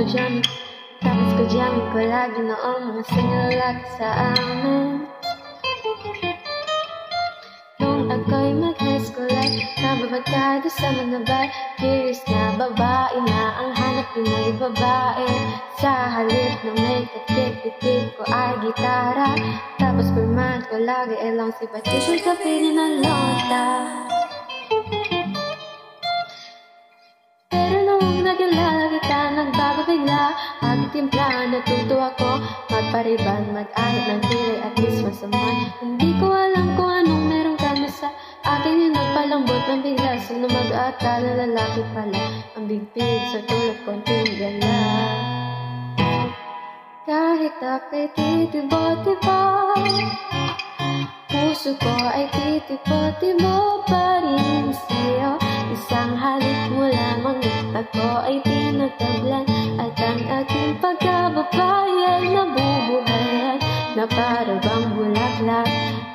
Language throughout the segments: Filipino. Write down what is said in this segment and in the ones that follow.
jamming. Tapos ko jamming ko lagi noong mga single lalaki sa amin. Nung ako'y mag-high school ay nababatado sa mga bar. Curious na babae na ang hanap ko may babae. Sa halip na may katik-titik ko ay gitara. Tapos perman ko lagi ay lang si Patricia sa pili ng lota. Pero nung nagkilala kita, nagbago bigla ang timpla. Natuto ako magpariban, mag-ayot ng tiri at least masaman. Hindi ko alam kung anong meron ka na sa akin yung nagpalambot ng bigla. Sino mag-aakala lalaki pala ang big-big sa tulad konting gala. Kahit ako'y titibo-tibo, puso ko ay titibo-tibo pa rin sa'yo. Isang halik mo lamang at ako ay tinataglan. At ang ating pagkababayan nabubuhayan na para bang bulaklak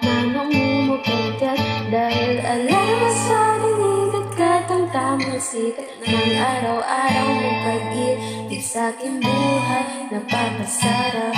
na namumukagat. Dahil alam mo sa dinig at ang tamang sikat ng araw-araw mong pag-ibig sa aking buhay napapasarap.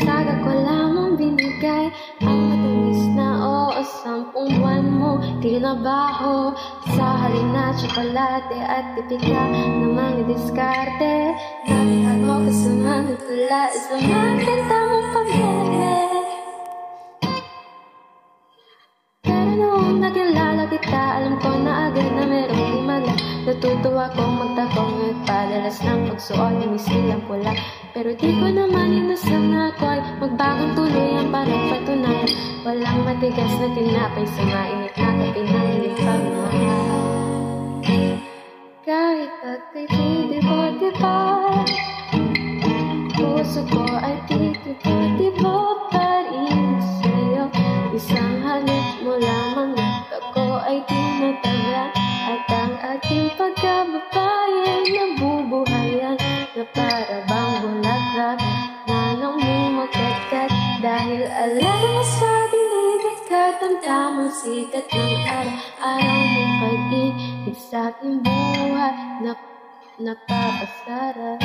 Saga ko lamang binigay ang matamis na oo, 10 buwan mo tinabaho. Sa halin na tsokolate at tipika ng mga diskarte. Nabihan mo kasama ng tula sa maganda mong pag-bebe. Pero noong nakilala kita, alam ko na agad na merong himala. Natutuwa kong magtakong at padalas ng pagsuot ng misilang pula. Pero di ko naman inasal na ako ay magbagong tuluyan para patunayan. Walang matigas na tinapay sa mainit na kape ng ipagmahal. Kahit ako'y titibo-tibo, puso ko ay titibo-tibo pa rin sa'yo. Isang halik mo lamang at ako ay tinatagan. At ang ating pagkababayan nabubuhayan na para bang bulaklak na namumukagat. Dahil alam mo sa dinig at ang tamang sikat ng araw-araw mong pag-ibig sa aking buhay napapasarap.